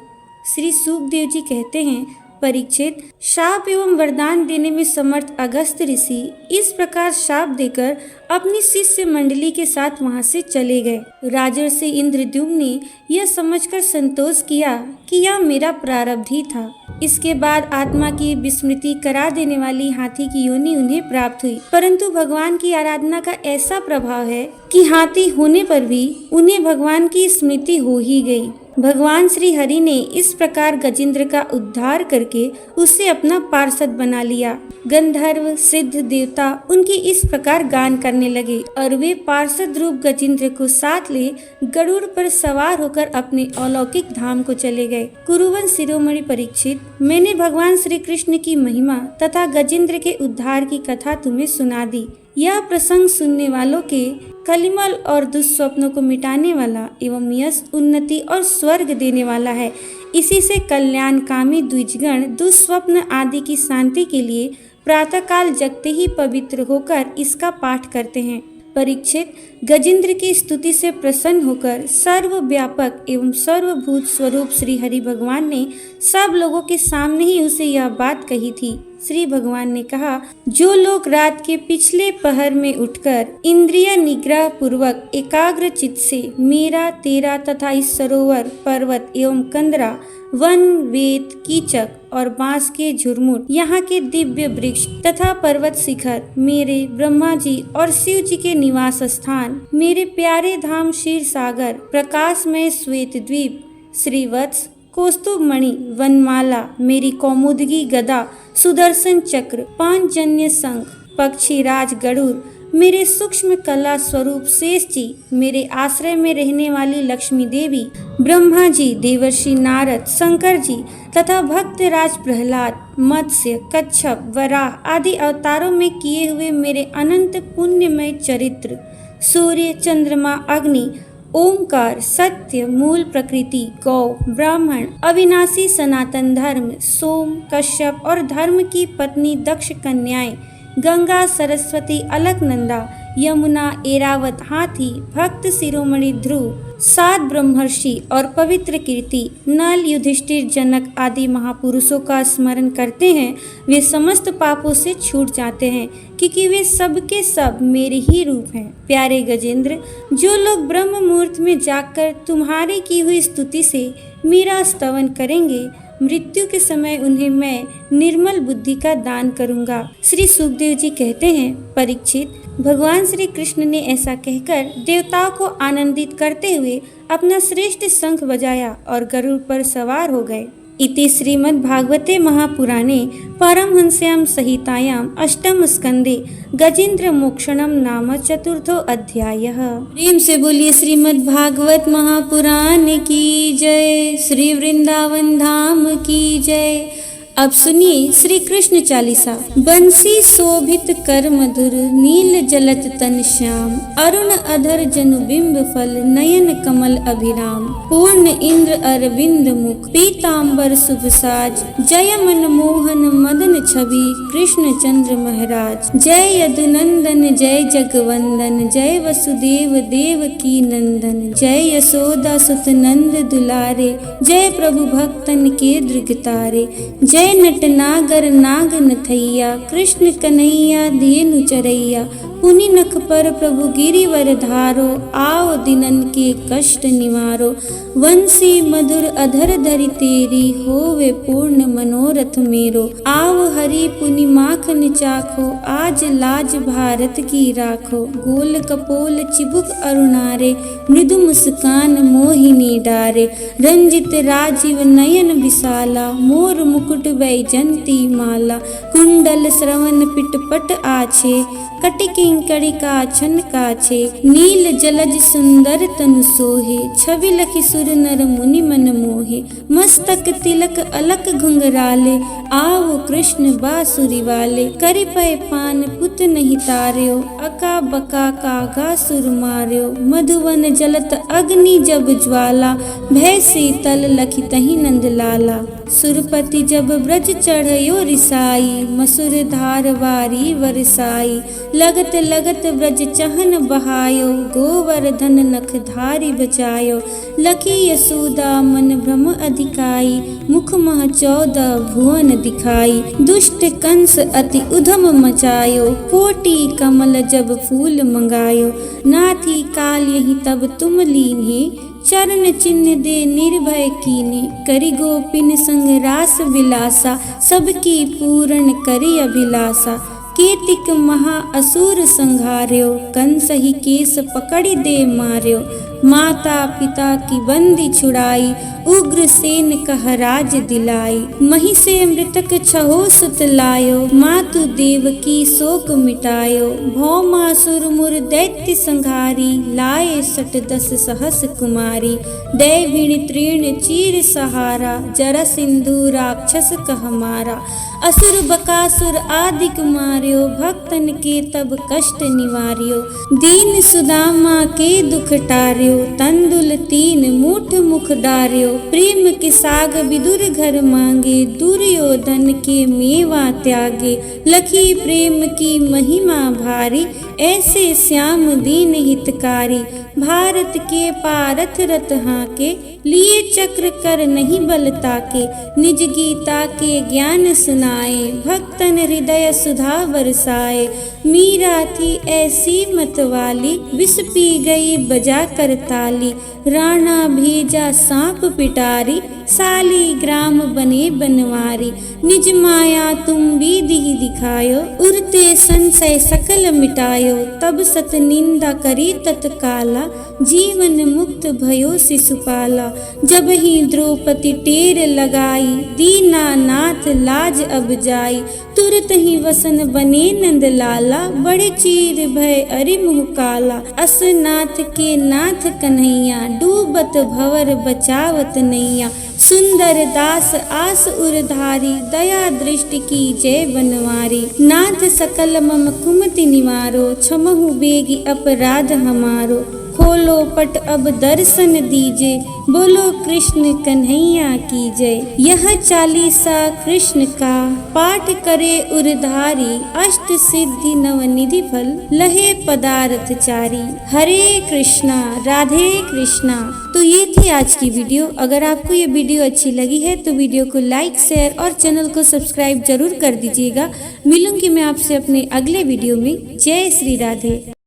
श्री सुखदेव जी कहते हैं, परीक्षित, शाप एवं वरदान देने में समर्थ अगस्त्य ऋषि इस प्रकार शाप देकर अपनी शिष्य मंडली के साथ वहां से चले गए। राजर्षि इंद्रद्युम्न ने यह समझकर संतोष किया कि यह मेरा प्रारब्ध ही था। इसके बाद आत्मा की विस्मृति करा देने वाली हाथी की योनि उन्हें प्राप्त हुई। परंतु भगवान की आराधना का ऐसा प्रभाव है कि हाथी होने पर भी उन्हें भगवान की स्मृति हो ही गई। भगवान श्री हरि ने इस प्रकार गजेंद्र का उद्धार करके उसे अपना पार्षद बना लिया। गंधर्व सिद्ध देवता उनकी इस प्रकार गान करने लगे और वे पार्षद रूप गजेंद्र को साथ ले गरुड़ पर सवार होकर अपने अलौकिक धाम को चले गए। कुरुवंश शिरोमणि परीक्षित, मैंने भगवान श्री कृष्ण की महिमा तथा गजेंद्र के उद्धार की कथा तुम्हें सुना दी। यह प्रसंग सुनने वालों के कलिमल और दुस्वप्नों को मिटाने वाला एवं यश, उन्नति और स्वर्ग देने वाला है। इसी से कल्याणकामी द्विजगण दुस्वप्न आदि की शांति के लिए प्रातःकाल जगते ही पवित्र होकर इसका पाठ करते हैं। परीक्षित, गजेंद्र की स्तुति से प्रसन्न होकर सर्वव्यापक एवं सर्वभूत स्वरूप श्री हरि भगवान ने सब लोगों के सामने ही उसे यह बात कही थी। श्री भगवान ने कहा, जो लोग रात के पिछले पहर में उठकर इंद्रिय निग्रह पूर्वक एकाग्र चित्त से मेरा, तेरा तथा इस सरोवर, पर्वत एवं कंदरा, वन, वेद, कीचक और बांस के झुरमुट, यहाँ के दिव्य वृक्ष तथा पर्वत शिखर, मेरे ब्रह्मा जी और शिव जी के निवास स्थान, मेरे प्यारे धाम क्षीर सागर, प्रकाशमय श्वेत द्वीप, श्रीवत्स, कौस्तुभ मणि, वनमाला, मेरी कौमुदगी गदा, सुदर्शन चक्र, पांचजन्य शंख, पक्षी राज गरुड़, मेरे सूक्ष्म कला स्वरूप शेष जी, मेरे आश्रय में रहने वाली लक्ष्मी देवी, ब्रह्मा जी, देवर्षि नारद, शंकर जी तथा भक्त राज प्रहलाद, मत्स्य, कच्छप, वराह आदि अवतारों में किए हुए मेरे अनंत पुण्यमय चरित्र, सूर्य, चंद्रमा, अग्नि, ओंकार, सत्य, मूल प्रकृति, गौ, ब्राह्मण, अविनाशी सनातन धर्म, सोम, कश्यप और धर्म की पत्नी दक्ष कन्याएं, गंगा, सरस्वती, अलकनंदा, यमुना, एरावत, हाथी, भक्त शिरोमणि ध्रुव, 7 ब्रह्मर्षि और पवित्र कीर्ति, नल, युधिष्ठिर, जनक आदि महापुरुषों का स्मरण करते हैं, वे समस्त पापों से छूट जाते हैं, क्योंकि वे सब के सब मेरे ही रूप हैं। प्यारे गजेंद्र, जो लोग ब्रह्म मुहूर्त में जागकर तुम्हारी की हुई स्तुति से मेरा स्तवन करेंगे, मृत्यु के समय उन्हें मैं निर्मल बुद्धि का दान करूंगा। श्री सुखदेव जी कहते हैं, परीक्षित, भगवान श्री कृष्ण ने ऐसा कहकर देवताओं को आनंदित करते हुए अपना श्रेष्ठ शंख बजाया और गरुड़ पर सवार हो गए। इति श्रीमद् भागवते महापुराणे परमहंस्यां संहितायां अष्टम स्कंदे गजेंद्र मोक्षणम नाम चतुर्थो अध्यायः। प्रेम से बोलिए श्रीमद् भागवत महापुराण की जय, श्री वृंदावन धाम की जय। अब सुनिए श्री कृष्ण चालीसा। बंसी शोभित कर मधुर, नील जलत तन श्याम, अरुण अधर जनु बिंब फल, नयन कमल अभिराम, पूर्ण इंद्र अरविंद मुख, पीतांबर शुभ साज, जय मन मोहन मदन छवि, कृष्ण चंद्र महाराज। जय यदुनंदन जय जगवंदन, जय वसुदेव देव की नंदन, जय यशोदा सुत नंद दुलारे, जय प्रभु भक्तन के दृगतारे, जय नट नागर नाग नथैया, कृष्ण कन्हैया धेनु चरैया, पुनि नख पर प्रभु गिरिवर धारो, आओ दिनन के कष्ट निवारो, वंशी मधुर अधर धरि तेरी, होवे पूर्ण मनोरथ मेरो, आओ हरि पुनि माखन चाखो, आज लाज भारत की राखो, गोल कपोल चिबुक अरुणारे, मृदु मुस्कान मोहिनी डारे, रंजित राजीव नयन विशाला, मोर मुकुट वैजंती माला, कुंडल श्रवण पिटपट आछे, कटि किंकरिका छन काछे, नील जलज सुंदर तनु सोहे, छवि लखि सुर नर मुनि मन मोहे, मस्तक तिलक अलक घुंघराले, आओ कृष्ण बांसुरी वाले, करि पय पान पुत नहीं तार्यो, अका बका कागा सुर मार्यो, मधुवन जलत अग्नि जब ज्वाला, भय शीतल लखि तहि नंद लाला, सुरपति जब ब्रज चढ़यो रिसाई, मसुर धार वारी वरसाई, लगत लगत ब्रज चहन बहायो, गोवर्धन नख धारी बचायो, लखी यशोदा मन भ्रम अधिकाई, मुख मह 14 भुवन दिखाई, दुष्ट कंस अति उधम मचायो, कोटि कमल जब फूल मंगायो, नाथी काल यही तब तुम लीन्हे, चरण चिन्ह दे निर्भय कीने, करि गोपिन संग रास विलासा, सबकी पूर्ण करि अभिलाषा, केतिक महा असुर संघार्यो, कंस ही केस पकड़ि दे मार्यो, माता पिता की बंदी छुड़ाई, उग्रसेन कह राज दिलाई, मही से मृतक छहो सुत लायो, मातु देवकी शोक मिटायो, भौमासुर मुर दैत्य संघारी, लाए 10 सहस कुमारी, दैवीण तृण चीर सहारा, जरा सिंधु राक्षस कह मारा, असुर बकासुर आदिक मार्यो, भक्तन के तब कष्ट निवार्यो, दीन सुदामा के दुख टार्यो, तंदुल 3 मुठ मुख डार्यो, प्रेम के साग विदुर घर मांगे, दुर्योधन के मेवा त्यागे, लखी प्रेम की महिमा भारी, ऐसे श्याम दीन हितकारी, भारत के पारथ रथ हाके, लिए चक्र कर नहीं बल ताके, निज गीता के ज्ञान सुनाए, भक्तन हृदय सुधा बरसाए, मीरा थी ऐसी मतवाली, विष पी गई बजा कर ताली, राणा भेजा सांप पिटारी, साली ग्राम बने बनवारी, निज माया तुम विधि दिखायो, उरते संशय सकल मिटायो, तब सत निंदा करी तत्काला, जीवन मुक्त भयो शिशुपाला, जब ही द्रौपदी टेर लगाई, दीनानाथ लाज अब जाई, तुरत ही वसन बने नंद लाला, बड़े चीर भय अरि मुह काला, असनाथ के नाथ कन्हैया, डूबत भवर बचावत नैया, सुंदर दास आस उरधारी, दया दृष्टि की जय बनवारी, नाथ सकल मम कुमति निवारो, क्षमहु बेगी अपराध हमारो, खोलो पट अब दर्शन दीजे, बोलो कृष्ण कन्हैया की जय, यह 40 कृष्ण का पाठ करे उरधारी, अष्ट सिद्धि नवनिधि फल, लहे पदार्थ चारी, हरे कृष्णा राधे कृष्णा। तो ये थी आज की वीडियो। अगर आपको ये वीडियो अच्छी लगी है तो वीडियो को लाइक शेयर और चैनल को सब्सक्राइब जरूर कर दीजिएगा। मिलूंगी मैं आपसे अपने अगले वीडियो में। जय श्री राधे।